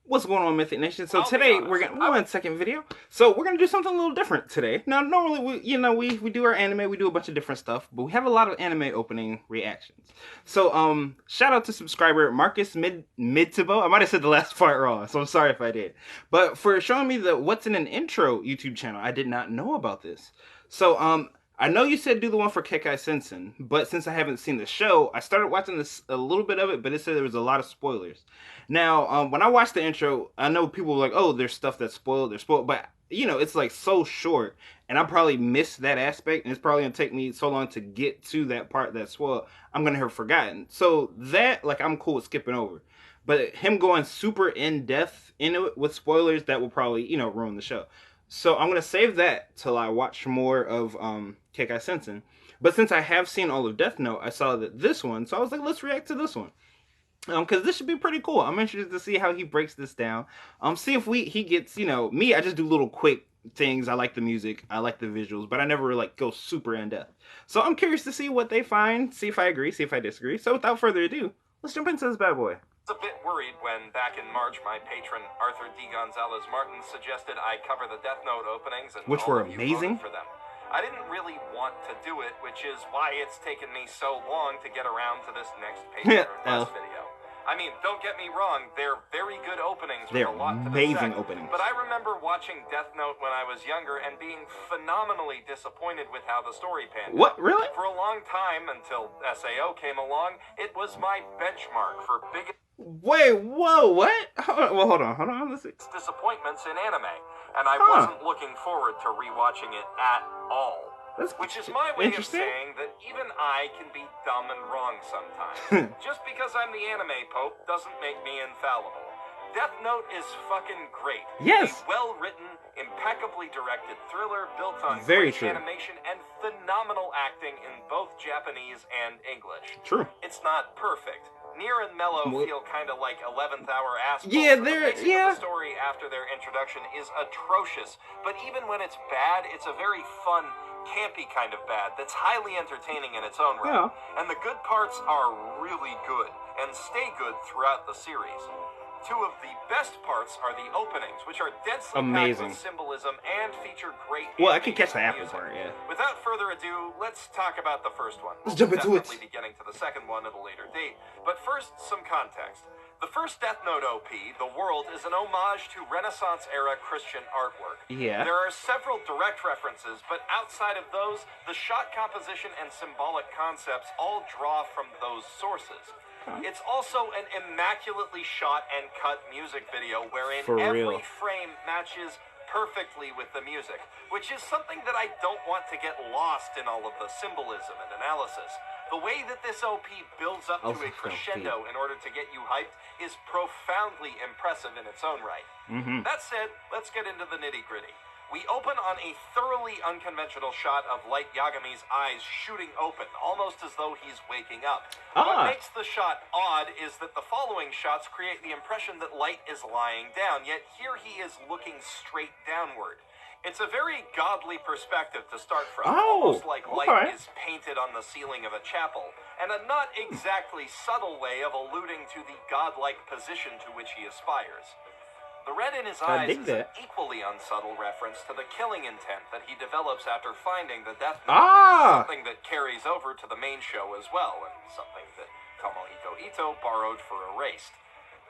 What's going on, Mythic Nation? So today we're gonna 1 second video. So we're gonna do something a little different today. Now, normally we do our anime, we do a bunch of different stuff, but we have a lot of anime opening reactions. So shout out to subscriber Marcus Midtibo. I might have said the last part wrong, so I'm sorry if I did. But for showing me the What's in an Intro YouTube channel, I did not know about this. So I know you said do the one for Kekkai Sensen, but since I haven't seen the show, I started watching this a little bit of it, but it said there was a lot of spoilers. Now, when I watched the intro, I know people were like, "Oh, there's stuff that's spoiled. They're spoiled," but it's like so short, and I probably missed that aspect, and it's probably gonna take me so long to get to that part that's spoiled. I'm gonna have forgotten. So that, like, I'm cool with skipping over, but him going super in depth into it with spoilers, that will probably ruin the show. So I'm gonna save that till I watch more of Kekkai Sensen. But since I have seen all of Death Note, I saw that this one, so I was like, let's react to this one. Because this should be pretty cool. I'm interested to see how he breaks this down. See if he gets, me, I just do little quick things. I like the music, I like the visuals, but I never like go super in depth. So I'm curious to see what they find, see if I agree, see if I disagree. So without further ado, let's jump into this bad boy. I was a bit worried when, back in March, my patron Arthur D. Gonzalez Martin suggested I cover the Death Note openings, and which were amazing for them. I didn't really want to do it, which is why it's taken me so long to get around to this next Patreon request video. I mean, don't get me wrong, they're very good openings. They're amazing openings. But I remember watching Death Note when I was younger and being phenomenally disappointed with how the story panned out. What, really? For a long time, until SAO came along, it was my benchmark for biggest... Wait, whoa, what? Well, hold on, let's see. Disappointments in anime, and I wasn't looking forward to rewatching it at all. Which is my way of saying that even I can be dumb and wrong sometimes. Just because I'm the anime pope doesn't make me infallible. Death Note is fucking great. Yes. A well-written, impeccably directed thriller built on great animation and phenomenal acting in both Japanese and English. True. It's not perfect. Nier and Mello feel kind of like 11th hour ass. Yeah, the story after their introduction is atrocious, but even when it's bad, it's a very fun, campy kind of bad that's highly entertaining in its own right. Yeah. And the good parts are really good and stay good throughout the series. Two of the best parts are the openings, which are densely packed with symbolism and feature great. Well, I can catch the apple part, yeah. Without further ado, let's talk about the first one. Let's jump into it. We'll definitely be getting to the second one at a later date. But first, some context. The first Death Note OP, The World, is an homage to Renaissance-era Christian artwork. Yeah. There are several direct references, but outside of those, the shot composition and symbolic concepts all draw from those sources. It's also an immaculately shot and cut music video wherein every frame matches perfectly with the music, which is something that I don't want to get lost in all of the symbolism and analysis. The way that this OP builds up to a crescendo in order to get you hyped is profoundly impressive in its own right. That said, let's get into the nitty-gritty. We open on a thoroughly unconventional shot of Light Yagami's eyes shooting open, almost as though he's waking up. What makes the shot odd is that the following shots create the impression that Light is lying down, yet here he is looking straight downward. It's a very godly perspective to start from, almost like light is painted on the ceiling of a chapel, and a not exactly subtle way of alluding to the godlike position to which he aspires. The red in his eyes is an equally unsubtle reference to the killing intent that he develops after finding the Death Note, something that carries over to the main show as well, and something that Tomohito Ito borrowed for Erased.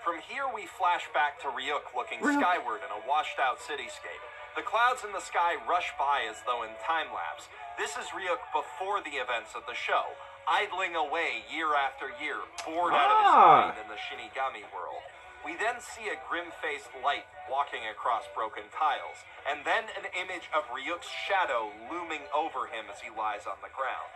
From here we flash back to Ryuk looking skyward in a washed-out cityscape. The clouds in the sky rush by as though in time-lapse. This is Ryuk before the events of the show, idling away year after year, bored out of his mind in the Shinigami world. We then see a grim-faced Light walking across broken tiles, and then an image of Ryuk's shadow looming over him as he lies on the ground.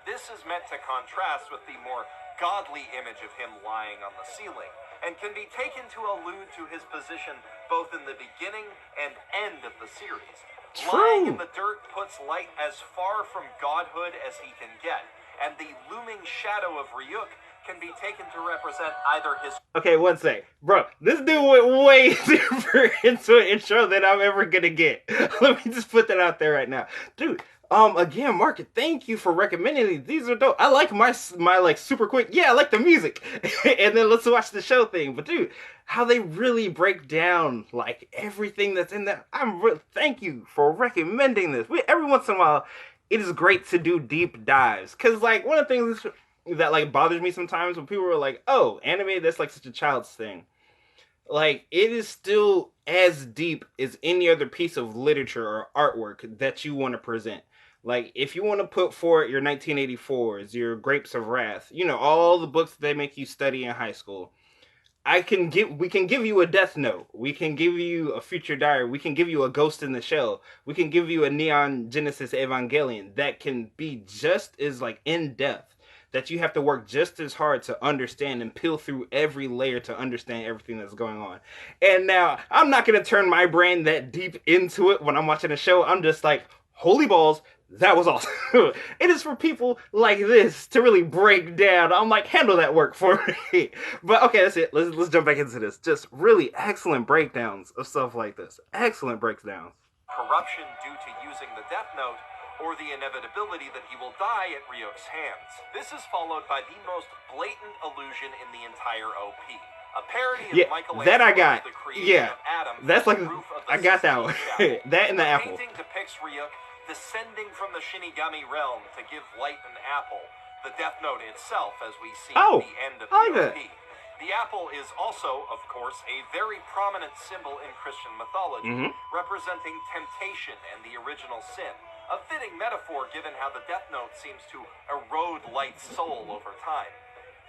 This is meant to contrast with the more godly image of him lying on the ceiling, and can be taken to allude to his position both in the beginning and end of the series. Lying in the dirt puts Light as far from godhood as he can get, and the looming shadow of Ryuk can be taken to represent either his... Okay, 1 sec. Bro, this dude went way deeper into an intro than I'm ever gonna get. Let me just put that out there right now. Dude, Again, Mark, thank you for recommending these. These are dope. I like my like super quick. Yeah, I like the music, and then let's watch the show thing. But dude, how they really break down like everything that's in there. Thank you for recommending this. Every once in a while, it is great to do deep dives because like one of the things that like bothers me sometimes when people are like, "Oh, anime, that's like such a child's thing." Like it is still as deep as any other piece of literature or artwork that you want to present. Like if you want to put forward your 1984s, your Grapes of Wrath, all the books that they make you study in high school. We can give you a Death Note. We can give you a Future Diary. We can give you a Ghost in the Shell. We can give you a Neon Genesis Evangelion that can be just as like in depth, that you have to work just as hard to understand and peel through every layer to understand everything that's going on. And now I'm not going to turn my brain that deep into it when I'm watching a show. I'm just like, holy balls, that was awesome. It is for people like this to really break down. I'm like, handle that work for me. But okay, that's it. Let's jump back into this. Just really excellent breakdowns of stuff like this. Excellent breakdowns. Corruption due to using the Death Note, or the inevitability that he will die at Ryuk's hands. This is followed by the most blatant illusion in the entire OP. A parody of Michelangelo, that I got. The creation of Adam. That's like, I got that one. That and the apple. The painting depicts Ryuk descending from the Shinigami realm to give light an apple. The Death Note itself, as we see at the end of the OP. The apple is also, of course, a very prominent symbol in Christian mythology, representing temptation and the original sin. A fitting metaphor given how the Death Note seems to erode Light's soul over time.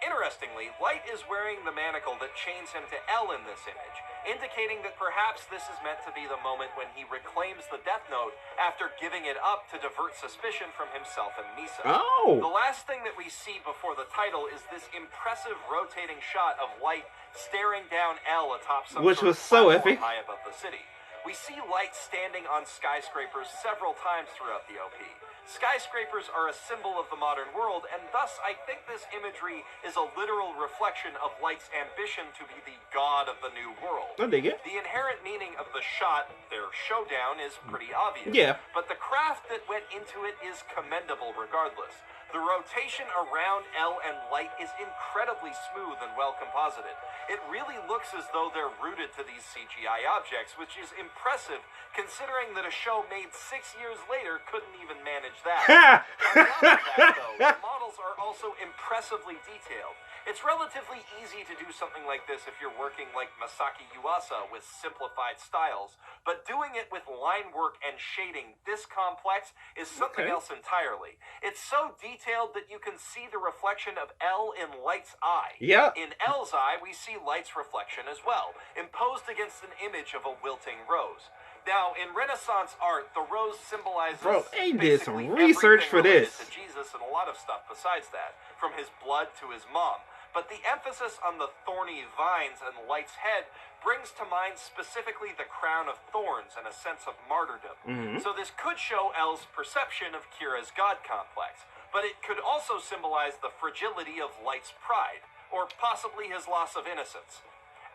Interestingly, Light is wearing the manacle that chains him to L in this image, indicating that perhaps this is meant to be the moment when he reclaims the Death Note after giving it up to divert suspicion from himself and Misa. Oh! The last thing that we see before the title is this impressive rotating shot of Light staring down L atop some which sort was of so platform epic. high above the city. We see Light standing on skyscrapers several times throughout the OP. Skyscrapers are a symbol of the modern world, and thus I think this imagery is a literal reflection of Light's ambition to be the god of the new world. I dig it. The inherent meaning of the shot, their showdown, is pretty obvious. Yeah. But the craft that went into it is commendable regardless. The rotation around L and Light is incredibly smooth and well composited. It really looks as though they're rooted to these CGI objects, which is impressive considering that a show made 6 years later couldn't even manage that. On top of that, though, the models are also impressively detailed. It's relatively easy to do something like this if you're working like Masaki Yuasa with simplified styles, but doing it with line work and shading this complex is something else entirely. It's so detailed that you can see the reflection of L in Light's eye. Yeah. In L's eye, we see Light's reflection as well, imposed against an image of a wilting rose. Now, in Renaissance art, the rose symbolizes they did some research for this. this. To Jesus and a lot of stuff besides that, from his blood to his mom. But the emphasis on the thorny vines and Light's head brings to mind specifically the crown of thorns and a sense of martyrdom. So this could show L's perception of Kira's god complex, but it could also symbolize the fragility of Light's pride, or possibly his loss of innocence.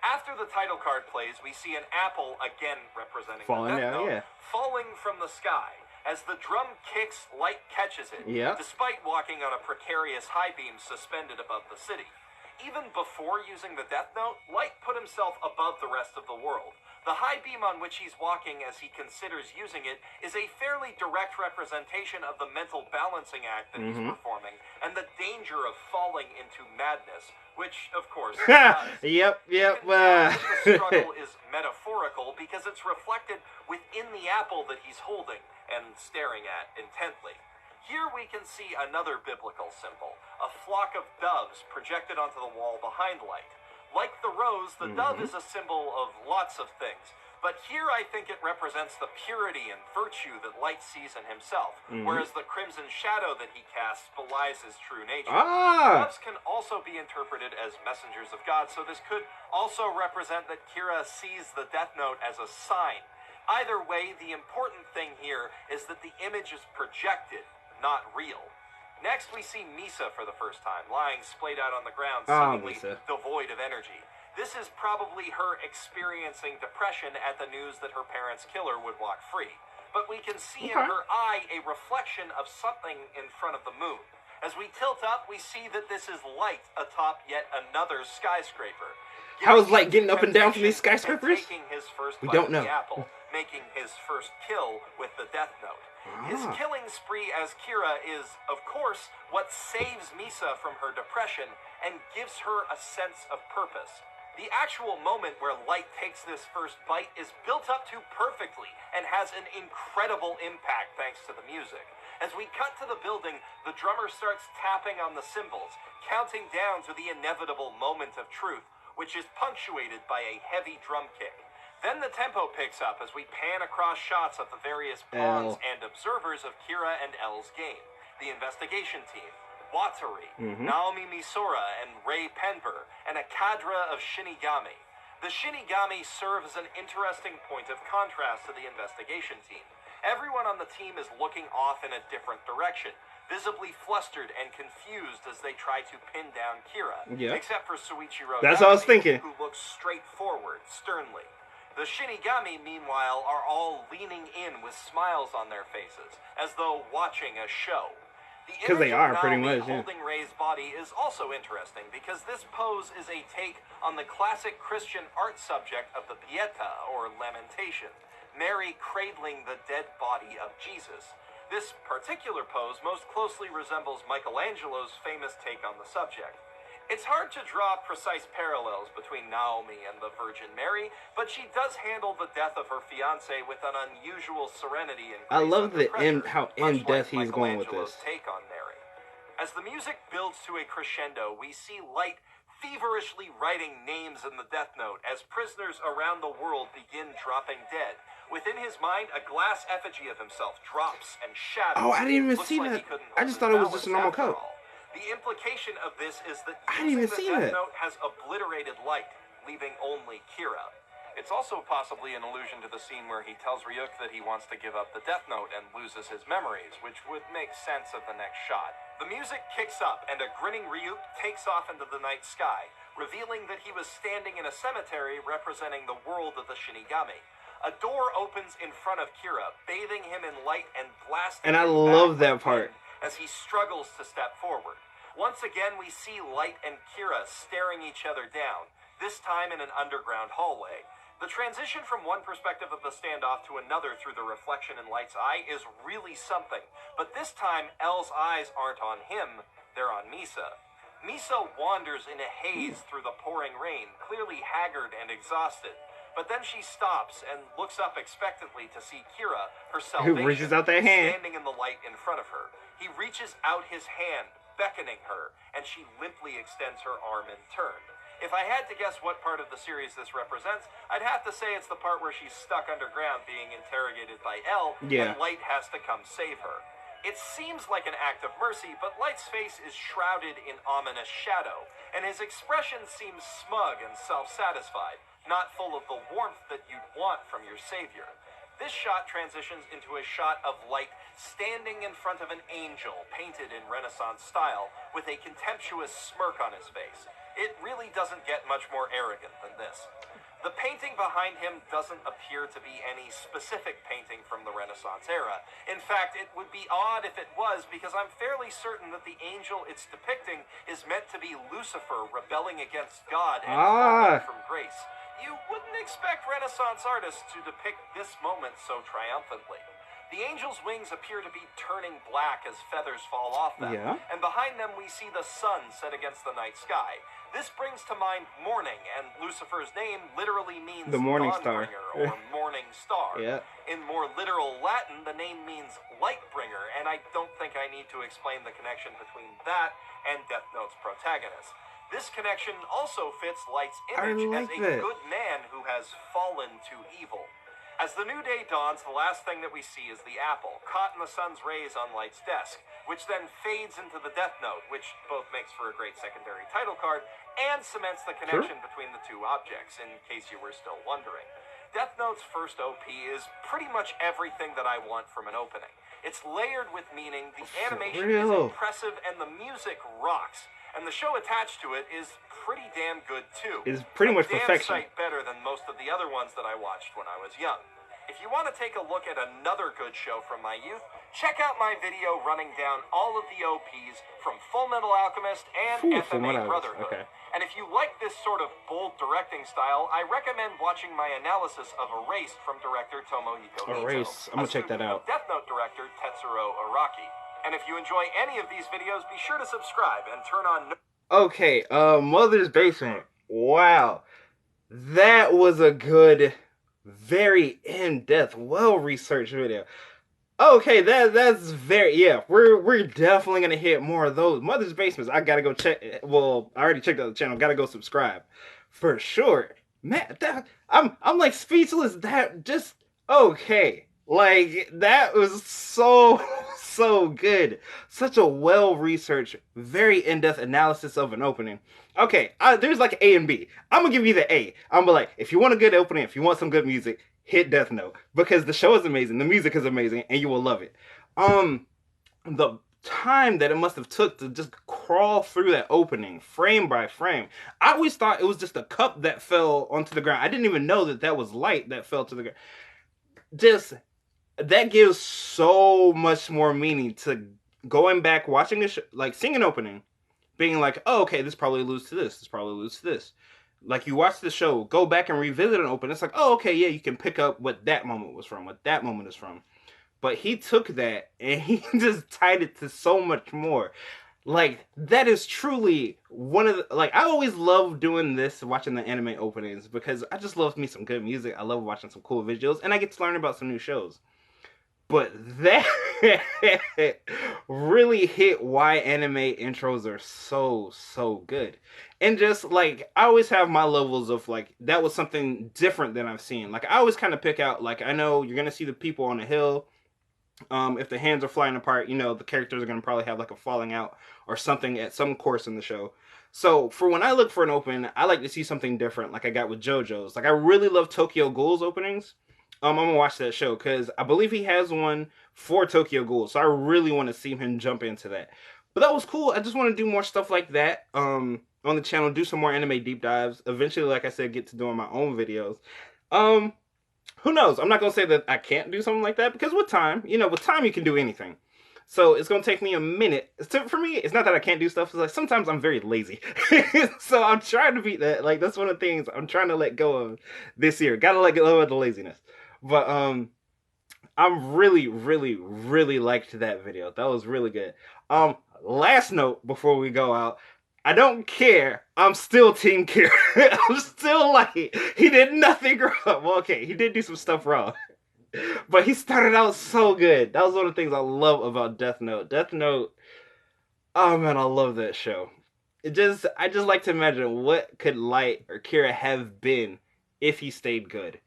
After the title card plays, we see an apple, again representing falling the Death Note, down, falling from the sky. As the drum kicks, Light catches it, despite walking on a precarious high beam suspended above the city. Even before using the Death Note, Light put himself above the rest of the world. The high beam on which he's walking as he considers using it is a fairly direct representation of the mental balancing act that he's performing, and the danger of falling into madness, which, of course, Yep. The struggle is metaphorical because it's reflected within the apple that he's holding and staring at intently. Here we can see another biblical symbol, a flock of doves projected onto the wall behind Light. Like the rose, the dove is a symbol of lots of things, but here I think it represents the purity and virtue that Light sees in himself, whereas the crimson shadow that he casts belies his true nature. Doves can also be interpreted as messengers of God, so this could also represent that Kira sees the Death Note as a sign. Either way, the important thing here is that the image is projected, not real. Next, we see Misa for the first time, lying splayed out on the ground, seemingly devoid of energy. This is probably her experiencing depression at the news that her parents' killer would walk free. but we can see in Okay. her eye a reflection of something in front of the moon. As we tilt up, we see that this is light atop yet another skyscraper. How is Light Given getting up and down from these temptation and skyscrapers? taking his first We bite don't of know. the apple, making his first kill with the Death Note. His Ah. killing spree as Kira is, of course, what saves Misa from her depression and gives her a sense of purpose. The actual moment where Light takes this first bite is built up to perfectly and has an incredible impact thanks to the music. As we cut to the building, the drummer starts tapping on the cymbals, counting down to the inevitable moment of truth, which is punctuated by a heavy drum kick. Then the tempo picks up as we pan across shots of the various pawns and observers of Kira and L's game. The investigation team, Watari, Naomi Misora, and Ray Penber, and a cadre of Shinigami. The Shinigami serve as an interesting point of contrast to the investigation team. Everyone on the team is looking off in a different direction, visibly flustered and confused as they try to pin down Kira, except for Suichiro That's what I was Yamane, thinking. who looks straight forward, sternly. The Shinigami, meanwhile, are all leaning in with smiles on their faces, as though watching a show. The 'Cause they image of are, pretty Naomi much, yeah. holding Ray's body is also interesting because this pose is a take on the classic Christian art subject of the Pieta, or Lamentation, Mary cradling the dead body of Jesus. This particular pose most closely resembles Michelangelo's famous take on the subject. It's hard to draw precise parallels between Naomi and the Virgin Mary, but she does handle the death of her fiancé with an unusual serenity and grace. I love under the pressure, how much in like depth he's going with Michelangelo's this. take on Mary. As the music builds to a crescendo, we see Light feverishly writing names in the Death Note as prisoners around the world begin dropping dead. Within his mind, a glass effigy of himself drops and shatters. Oh, I didn't even Looks see like he that. couldn't I hold just his thought it was just a balance normal after coat. all. The implication of this is that I didn't even using see the Death that. Note has obliterated Light, leaving only Kira. It's also possibly an allusion to the scene where he tells Ryuk that he wants to give up the Death Note and loses his memories, which would make sense of the next shot. The music kicks up and a grinning Ryuk takes off into the night sky, revealing that he was standing in a cemetery representing the world of the Shinigami. A door opens in front of Kira, bathing him in light and blasting And I him love back that with part. wind as he struggles to step forward. Once again, we see Light and Kira staring each other down, this time in an underground hallway. The transition from one perspective of the standoff to another through the reflection in Light's eye is really something, but this time L's eyes aren't on him, they're on Misa. Misa wanders in a haze through the pouring rain, clearly haggard and exhausted. But then she stops and looks up expectantly to see Kira, her Who salvation, reaches out that hand. standing in the light in front of her. He reaches out his hand, beckoning her, and she limply extends her arm in turn. If I had to guess what part of the series this represents, I'd have to say it's the part where she's stuck underground being interrogated by L, Yeah. and Light has to come save her. It seems like an act of mercy, but Light's face is shrouded in ominous shadow, and his expression seems smug and self-satisfied, not full of the warmth that you'd want from your savior. This shot transitions into a shot of Light standing in front of an angel painted in Renaissance style with a contemptuous smirk on his face. It really doesn't get much more arrogant than this. The painting behind him doesn't appear to be any specific painting from the Renaissance era. In fact, it would be odd if it was, because I'm fairly certain that the angel it's depicting is meant to be Lucifer rebelling against God and falling from grace. You wouldn't expect Renaissance artists to depict this moment so triumphantly. The angel's wings appear to be turning black as feathers fall off them, and behind them we see the sun set against the night sky. This brings to mind morning, and Lucifer's name literally means the morning star, or morning star. Yeah. In more literal Latin, the name means light bringer, and I don't think I need to explain the connection between that and Death Note's protagonist. This connection also fits Light's image as a good man who has fallen to evil. As the new day dawns, the last thing that we see is the apple, caught in the sun's rays on Light's desk, which then fades into the Death Note, which both makes for a great secondary title card, and cements the connection between the two objects, in case you were still wondering. Death Note's first OP is pretty much everything that I want from an opening. It's layered with meaning, the animation is impressive, and the music rocks. And the show attached to it is pretty damn good too. It's pretty much perfection. Damn sight better than most of the other ones that I watched when I was young. If you want to take a look at another good show from my youth, check out my video running down all of the OPs from Full Metal Alchemist and FMA Brotherhood. Okay. And if you like this sort of bold directing style, I recommend watching my analysis of Erased from director Tomohiko Ito. Erased. I'm gonna check that out. Death Note director Tetsuro Araki. And if you enjoy any of these videos, be sure to subscribe and turn on... Okay, Mother's Basement. Wow. That was a good, very in-depth, well-researched video. Okay, that's very, yeah, we're definitely gonna hit more of those. Mother's Basements, I gotta go check, well, I already checked out the channel, gotta go subscribe. For sure. Man, I'm like speechless, that just, okay. Like, that was so good. Such a well-researched, very in-depth analysis of an opening. Okay, there's like A and B. I'm gonna give you the A. I'm gonna like, if you want a good opening, if you want some good music, hit Death Note. Because the show is amazing, the music is amazing, and you will love it. The time that it must have took to just crawl through that opening, frame by frame. I always thought it was just a cup that fell onto the ground. I didn't even know that was light that fell to the ground. Just... that gives so much more meaning to going back, watching the show, like seeing an opening, being like, oh, okay, this probably alludes to this, this probably alludes to this. Like you watch the show, go back and revisit an opening, it's like, oh, okay, yeah, you can pick up what that moment was from, what that moment is from. But he took that and he just tied it to so much more. Like, that is truly one of the, like, I always love doing this, watching the anime openings, because I just love me some good music, I love watching some cool visuals, and I get to learn about some new shows. But that really hit why anime intros are so good. And just like, I always have my levels of like, that was something different than I've seen. Like I always kind of pick out, like I know you're going to see the people on the hill. If the hands are flying apart, you know, the characters are going to probably have like a falling out or something at some course in the show. So for when I look for an open, I like to see something different like I got with JoJo's. Like I really love Tokyo Ghoul's openings. I'm gonna watch that show because I believe he has one for Tokyo Ghoul, so I really want to see him jump into that. But that was cool. I just want to do more stuff like that on the channel, do some more anime deep dives. Eventually, like I said, get to doing my own videos. Who knows? I'm not gonna say that I can't do something like that because with time, you know, with time you can do anything. So it's gonna take me a minute. For me, it's not that I can't do stuff. It's like sometimes I'm very lazy. So I'm trying to beat that. Like that's one of the things I'm trying to let go of this year. Gotta let go of the laziness. But I'm really liked that video. That was really good. Last note before we go out, I don't care. I'm still Team Kira. I'm still like, he did nothing wrong. Well, okay, he did do some stuff wrong. But he started out so good. That was one of the things I love about Death Note. Death Note, oh man, I love that show. I just like to imagine what could Light or Kira have been if he stayed good.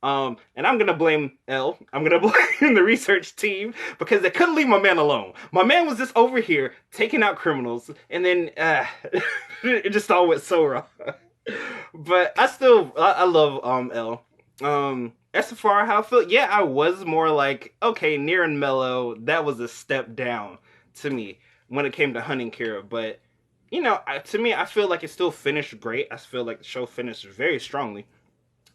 And I'm gonna blame L. I'm gonna blame the research team because they couldn't leave my man alone. My man was just over here taking out criminals, and then it just all went so wrong. But I love L. As far as how I feel, yeah, I was more like, okay, Nier and Mellow, that was a step down to me when it came to hunting Kira. But you know, to me, I feel like it still finished great. I feel like the show finished very strongly.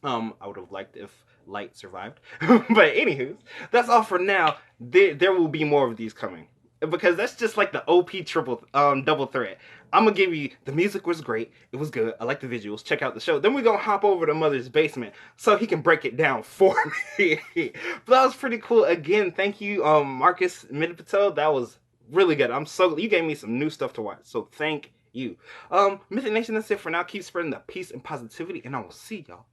I would have liked if Light survived. But anywho, that's all for now. There will be more of these coming. Because that's just like the OP double threat. I'm gonna give you, the music was great. It was good. I like the visuals. Check out the show. Then we're gonna hop over to Mother's Basement so he can break it down for me. But that was pretty cool. Again, thank you, Marcus Midpato. That was really good. You gave me some new stuff to watch. So thank you. Mythic Nation, that's it for now. Keep spreading the peace and positivity, and I will see y'all